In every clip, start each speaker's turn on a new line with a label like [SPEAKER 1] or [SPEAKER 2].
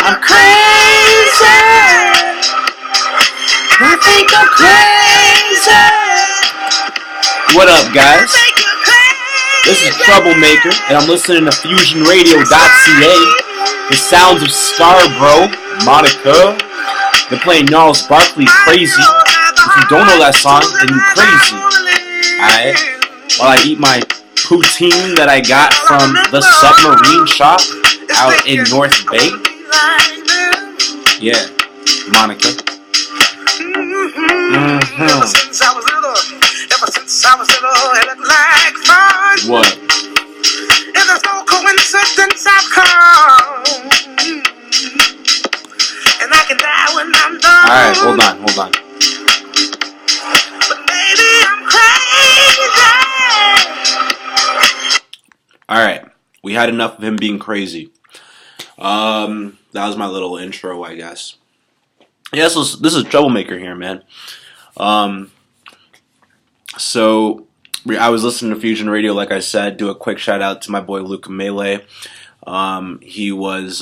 [SPEAKER 1] I'm crazy. I think I'm crazy. What up, guys? This is Troublemaker, and I'm listening to FusionRadio.ca. The sounds of Scarborough, Monica. They're playing Gnarls Barkley's Crazy. If you don't know that song, then you're crazy. Alright? While I eat my poutine that I got from the submarine shop out in North Bay. Yeah, Monica. Ever since I was little, it looked like fun. What? And there's no coincidence I've come. And I can die when I'm done. Alright, hold on. But maybe I'm crazy. Alright, we had enough of him being crazy. That was my little intro, I guess. Yeah, this is Troublemaker here, man. So I was listening to Fusion Radio, like I said. Do a quick shout out to my boy Luca Melee. He was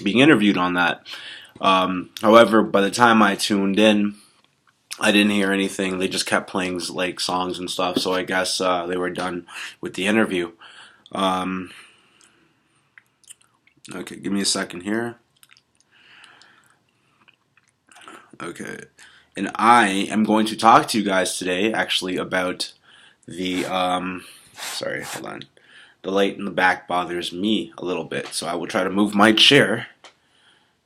[SPEAKER 1] being interviewed on that. However, by the time I tuned in, I didn't hear anything. They just kept playing like songs and stuff. So I guess they were done with the interview. Okay, give me a second here. Okay, and I am going to talk to you guys today, actually, about the, sorry, hold on. The light in the back bothers me a little bit, so I will try to move my chair.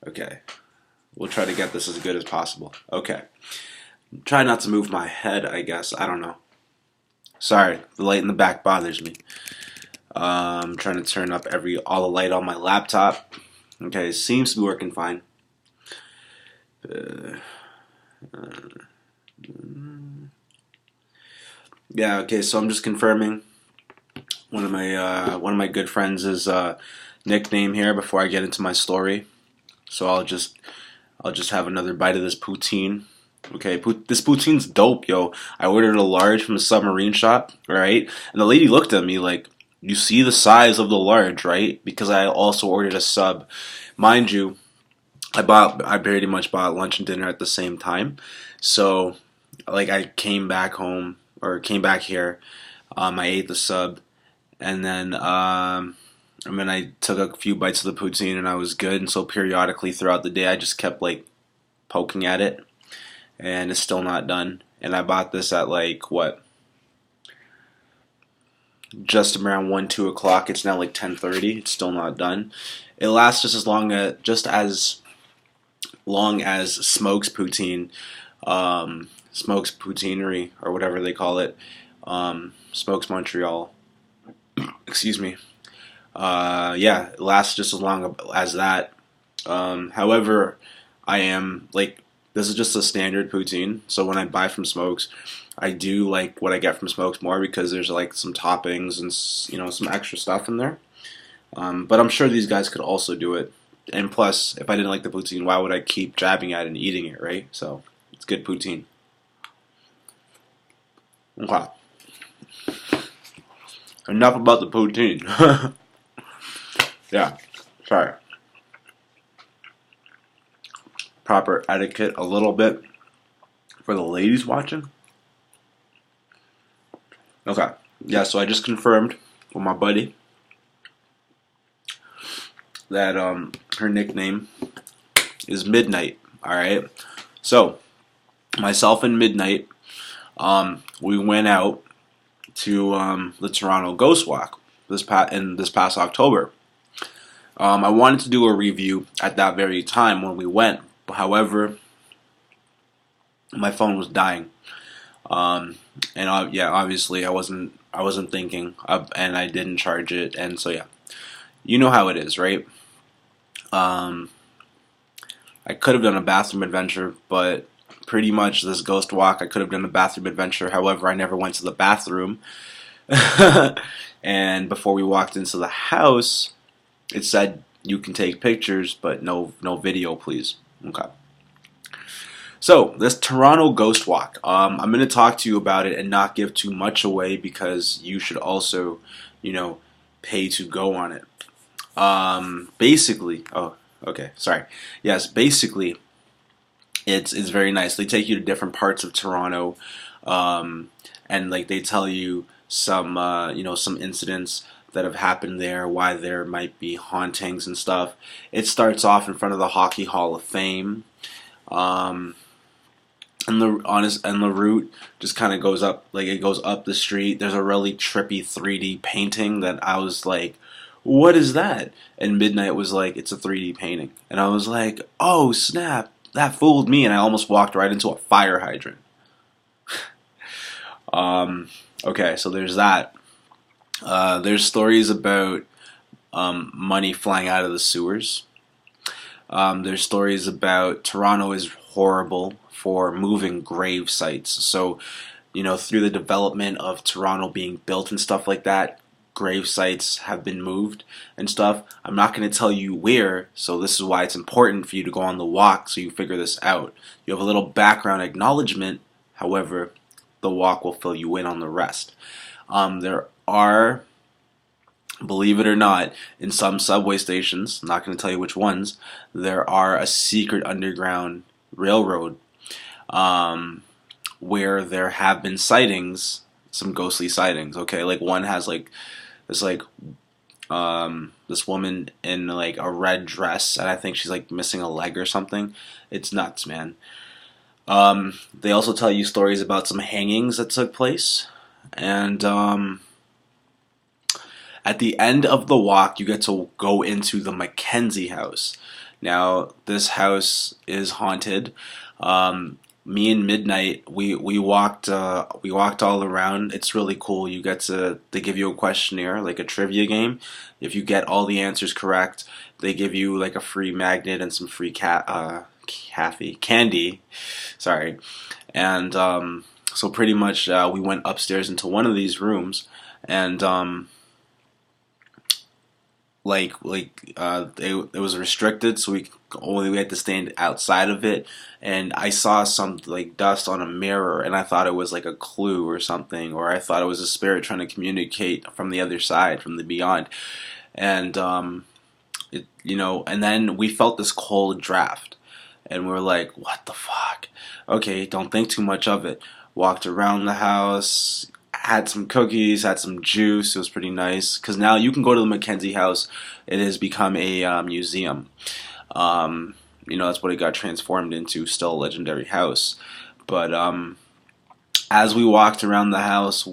[SPEAKER 1] Okay, we'll try to get this as good as possible. Okay, try not to move my head, I guess, I don't know. Sorry, the light in the back bothers me. I'm trying to turn up all the light on my laptop. Okay, it seems to be working fine. Yeah, okay, so I'm just confirming one of my good friends' nickname here before I get into my story. So I'll just have another bite of this poutine. Okay, this poutine's dope, yo. I ordered a large from a submarine shop, right? And the lady looked at me like, you see the size of the large, right? Because I also ordered a sub. Mind you, I pretty much bought lunch and dinner at the same time. So, like, I came back here, I ate the sub, and then I took a few bites of the poutine and I was good. And so periodically throughout the day, I just kept, like, poking at it, and it's still not done. And I bought this at, like, what? Just around 1-2 o'clock. It's now like 10:30. It's still not done. It lasts just as long as Smokes Poutine, Smokes Poutinery, or whatever they call it, Smokes Montreal. Excuse me. Yeah, it lasts just as long as that. However, this is just a standard poutine. So when I buy from Smokes, I do like what I get from Smokes more because there's like some toppings and some extra stuff in there. But I'm sure these guys could also do it. And plus, if I didn't like the poutine, why would I keep jabbing at it and eating it, right? So it's good poutine. Okay. Enough about the poutine. Yeah. Sorry. Proper etiquette a little bit for the ladies watching. Okay, yeah, so I just confirmed with my buddy that her nickname is Midnight, alright? So, myself and Midnight, we went out to the Toronto Ghost Walk this past October. I wanted to do a review at that very time when we went. However, my phone was dying. Yeah, obviously I wasn't thinking, and I didn't charge it, and so yeah, you know how it is, right? I could have done a bathroom adventure, but pretty much this ghost walk, I could have done a bathroom adventure. However, I never went to the bathroom, and before we walked into the house, it said you can take pictures, but no video, please. Okay. So, this Toronto Ghost Walk, I'm going to talk to you about it and not give too much away because you should also, pay to go on it. Basically, oh, Okay, sorry. Yes, basically, it's very nice. They take you to different parts of Toronto, um, and like they tell you some some incidents that have happened there, why there might be hauntings and stuff. It starts off in front of the Hockey Hall of Fame. Um, and the route just kind of goes up, like it goes up the street. There's a really trippy 3D painting that I was like, what is that? And Midnight was like, it's a 3D painting. And I was like, oh snap, that fooled me. And I almost walked right into a fire hydrant. um, okay, so there's that. There's stories about money flying out of the sewers. There's stories about Toronto is horrible for moving grave sites. So, through the development of Toronto being built and stuff like that, grave sites have been moved and stuff. I'm not going to tell you where, so this is why it's important for you to go on the walk so you figure this out. You have a little background acknowledgement, however, the walk will fill you in on the rest. There are, believe it or not, in some subway stations, I'm not going to tell you which ones, there are a secret underground railroad where there have been sightings, some ghostly sightings. Okay, like one has like this this woman in like a red dress, and I think she's like missing a leg or something. It's nuts, man. They also tell you stories about some hangings that took place, and at the end of the walk, you get to go into the Mackenzie house. Now, this house is haunted. Me and Midnight, we walked all around. It's really cool. They give you a questionnaire, like a trivia game. If you get all the answers correct, they give you like a free magnet and some free candy. Sorry, and so pretty much we went upstairs into one of these rooms, and it was restricted, so we had to stand outside of it. And I saw some like dust on a mirror, and I thought it was like a clue or something, or I thought it was a spirit trying to communicate from the other side, from the beyond. And and then we felt this cold draft, and we were like, what the fuck? Okay, don't think too much of it. Walked around the house, had some cookies, had some juice. It was pretty nice because now you can go to the Mackenzie House. It has become a museum. That's what it got transformed into. Still a legendary house, but as we walked around the house,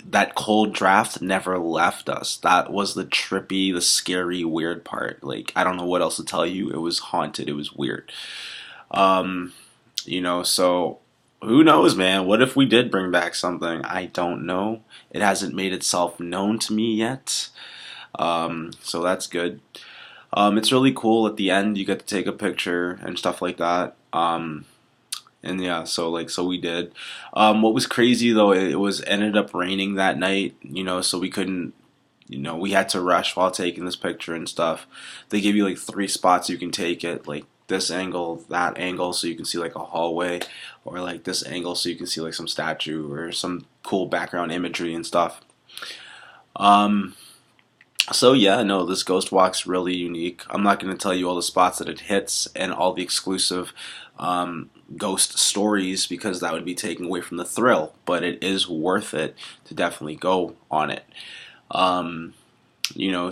[SPEAKER 1] that cold draft never left us. That was the trippy, the scary, weird part. Like I don't know what else to tell you. It was haunted. It was weird. So who knows, man? What if we did bring back something? I don't know. It hasn't made itself known to me yet. So that's good. It's really cool. At the end, you get to take a picture and stuff like that. And yeah, so we did. What was crazy though, it was ended up raining that night. So we couldn't. We had to rush while taking this picture and stuff. They give you like 3 spots you can take it, like this angle, that angle, so you can see like a hallway, or like this angle so you can see like some statue or some cool background imagery and stuff. So yeah, no, this ghost walk's really unique. I'm not going to tell you all the spots that it hits and all the exclusive ghost stories because that would be taking away from the thrill, but it is worth it to definitely go on it.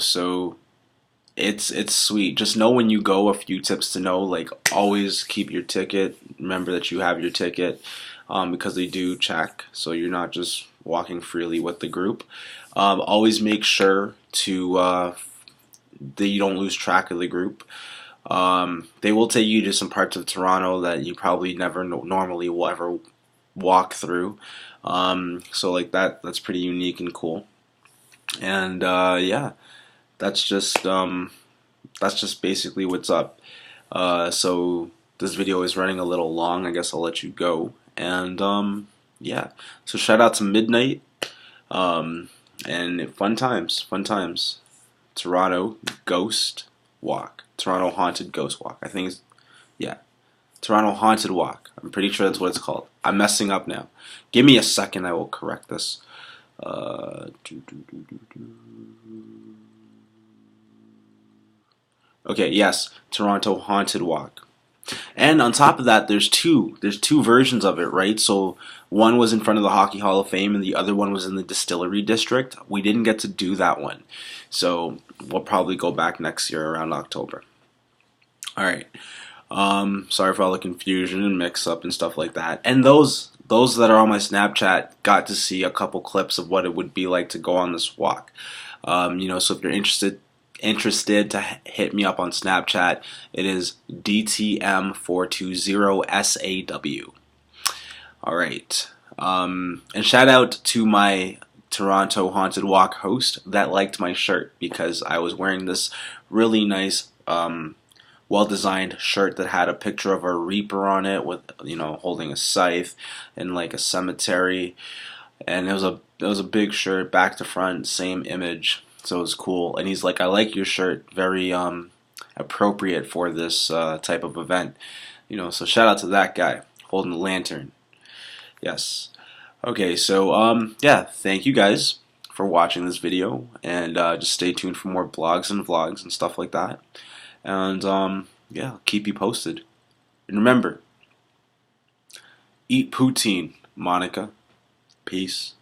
[SPEAKER 1] So it's sweet. Just know when you go, a few tips to know, like always keep your ticket. Remember that you have your ticket because they do check, so you're not just walking freely with the group. Always make sure that you don't lose track of the group. They will take you to some parts of Toronto that you probably never normally will ever walk through. So like that's pretty unique and cool. And yeah, that's just basically what's up. So this video is running a little long. I guess I'll let you go. And yeah, so shout out to Midnight. And fun times. Toronto Ghost Walk. Toronto Haunted Ghost Walk. I think it's, yeah. Toronto Haunted Walk. I'm pretty sure that's what it's called. I'm messing up now. Give me a second, I will correct this. Okay, yes, Toronto Haunted Walk. And on top of that, there's two versions of it, right? So one was in front of the Hockey Hall of Fame, and the other one was in the Distillery District. We didn't get to do that one, so we'll probably go back next year around October. All right. Sorry for all the confusion and mix up and stuff like that. And those that are on my Snapchat got to see a couple clips of what it would be like to go on this walk. So if you're interested to hit me up on Snapchat, it is DTM420SAW. All right. And shout out to my Toronto Haunted Walk host that liked my shirt because I was wearing this really nice, well designed shirt that had a picture of a reaper on it with holding a scythe in like a cemetery, and it was a big shirt, back to front, same image. So it was cool. And he's like, I like your shirt, very appropriate for this type of event. So shout out to that guy holding the lantern. Yes. Okay, so yeah, thank you guys for watching this video, and just stay tuned for more blogs and vlogs and stuff like that. And yeah, I'll keep you posted. And remember, eat poutine, Monica. Peace.